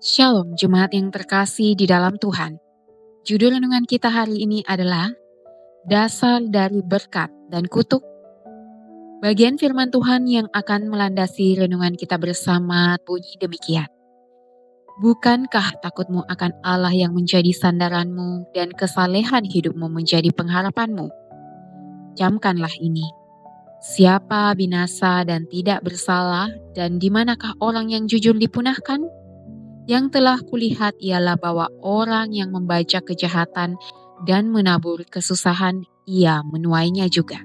Shalom, jemaat yang terkasih di dalam Tuhan. Judul renungan kita hari ini adalah Dasar dari Berkat dan Kutuk. Bagian firman Tuhan yang akan melandasi renungan kita bersama bunyi demikian. Bukankah takutmu akan Allah yang menjadi sandaranmu dan kesalehan hidupmu menjadi pengharapanmu? Camkanlah ini. Siapa binasa dan tidak bersalah, dan di manakah orang yang jujur dipunahkan? Yang telah kulihat ialah bahwa orang yang membaca kejahatan dan menabur kesusahan, ia menuainya juga.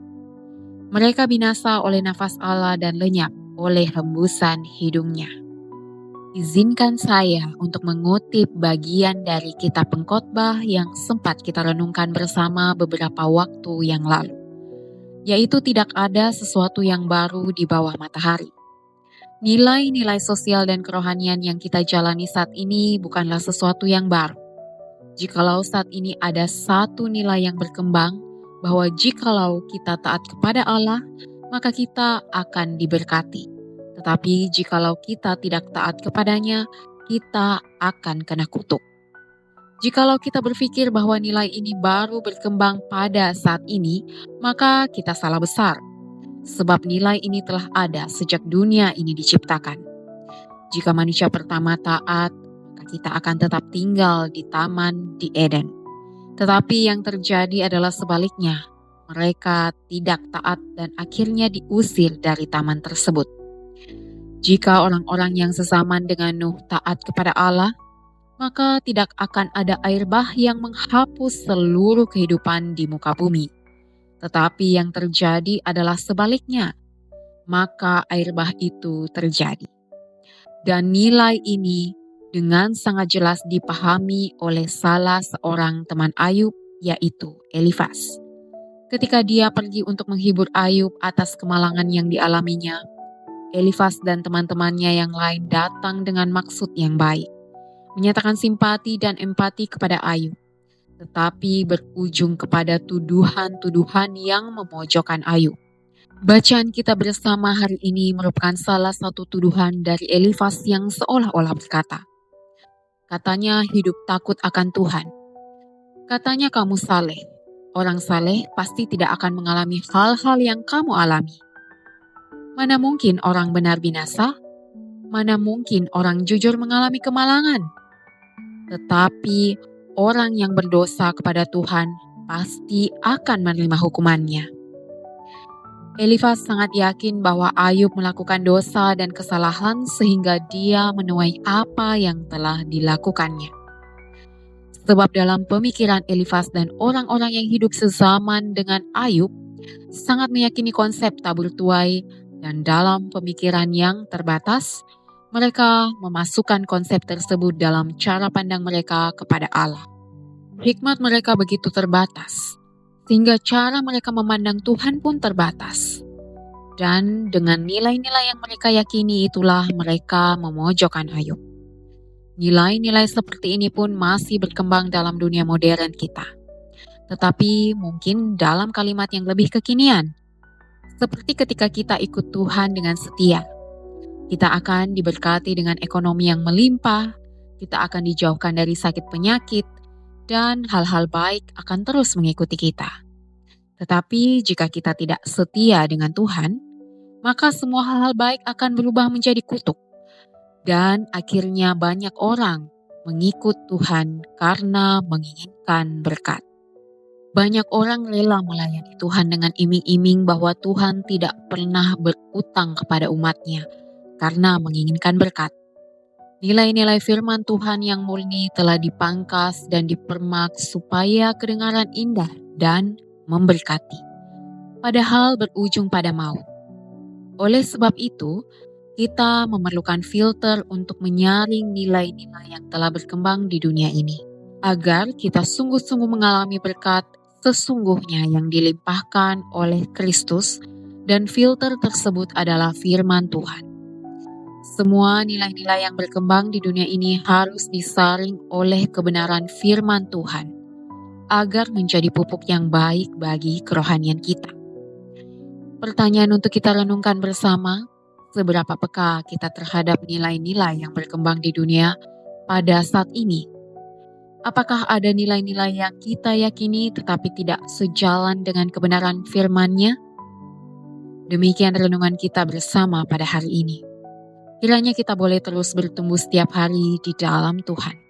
Mereka binasa oleh nafas Allah dan lenyap oleh hembusan hidungnya. Izinkan saya untuk mengutip bagian dari kitab Pengkhotbah yang sempat kita renungkan bersama beberapa waktu yang lalu, yaitu tidak ada sesuatu yang baru di bawah matahari. Nilai-nilai sosial dan kerohanian yang kita jalani saat ini bukanlah sesuatu yang baru. Jikalau saat ini ada satu nilai yang berkembang, bahwa jikalau kita taat kepada Allah, maka kita akan diberkati. Tetapi jikalau kita tidak taat kepadanya, kita akan kena kutuk. Jikalau kita berpikir bahwa nilai ini baru berkembang pada saat ini, maka kita salah besar. Sebab nilai ini telah ada sejak dunia ini diciptakan. Jika manusia pertama taat, maka kita akan tetap tinggal di taman di Eden. Tetapi yang terjadi adalah sebaliknya. Mereka tidak taat dan akhirnya diusir dari taman tersebut. Jika orang-orang yang sezaman dengan Nuh taat kepada Allah, maka tidak akan ada air bah yang menghapus seluruh kehidupan di muka bumi. Tetapi yang terjadi adalah sebaliknya, maka air bah itu terjadi. Dan nilai ini dengan sangat jelas dipahami oleh salah seorang teman Ayub, yaitu Elifas. Ketika dia pergi untuk menghibur Ayub atas kemalangan yang dialaminya, Elifas dan teman-temannya yang lain datang dengan maksud yang baik, menyatakan simpati dan empati kepada Ayub, tetapi berujung kepada tuduhan-tuduhan yang memojokkan Ayub. Bacaan kita bersama hari ini merupakan salah satu tuduhan dari Elifas yang seolah-olah berkata, katanya hidup takut akan Tuhan. Katanya kamu saleh. Orang saleh pasti tidak akan mengalami hal-hal yang kamu alami. Mana mungkin orang benar binasa? Mana mungkin orang jujur mengalami kemalangan? Tetapi orang yang berdosa kepada Tuhan pasti akan menerima hukumannya. Elifas sangat yakin bahwa Ayub melakukan dosa dan kesalahan sehingga dia menuai apa yang telah dilakukannya. Sebab dalam pemikiran Elifas dan orang-orang yang hidup sezaman dengan Ayub sangat meyakini konsep tabur tuai, dan dalam pemikiran yang terbatas, mereka memasukkan konsep tersebut dalam cara pandang mereka kepada Allah. Hikmat mereka begitu terbatas, sehingga cara mereka memandang Tuhan pun terbatas. Dan dengan nilai-nilai yang mereka yakini itulah mereka memojokkan Ayub. Nilai-nilai seperti ini pun masih berkembang dalam dunia modern kita. Tetapi mungkin dalam kalimat yang lebih kekinian. Seperti ketika kita ikut Tuhan dengan setia. Kita akan diberkati dengan ekonomi yang melimpah, kita akan dijauhkan dari sakit penyakit, dan hal-hal baik akan terus mengikuti kita. Tetapi jika kita tidak setia dengan Tuhan, maka semua hal-hal baik akan berubah menjadi kutuk. Dan akhirnya banyak orang mengikut Tuhan karena menginginkan berkat. Banyak orang rela melayani Tuhan dengan iming-iming bahwa Tuhan tidak pernah berutang kepada umatnya karena menginginkan berkat. Nilai-nilai firman Tuhan yang murni telah dipangkas dan dipermak supaya kedengaran indah dan memberkati, padahal berujung pada maut. Oleh sebab itu, kita memerlukan filter untuk menyaring nilai-nilai yang telah berkembang di dunia ini, agar kita sungguh-sungguh mengalami berkat sesungguhnya yang dilimpahkan oleh Kristus, dan filter tersebut adalah firman Tuhan. Semua nilai-nilai yang berkembang di dunia ini harus disaring oleh kebenaran firman Tuhan, agar menjadi pupuk yang baik bagi kerohanian kita. Pertanyaan untuk kita renungkan bersama, seberapa peka kita terhadap nilai-nilai yang berkembang di dunia, pada saat ini? Apakah ada nilai-nilai yang kita yakini tetapi tidak sejalan dengan kebenaran firman-Nya? Demikian renungan kita bersama pada hari ini. Kiranya kita boleh terus bertumbuh setiap hari di dalam Tuhan.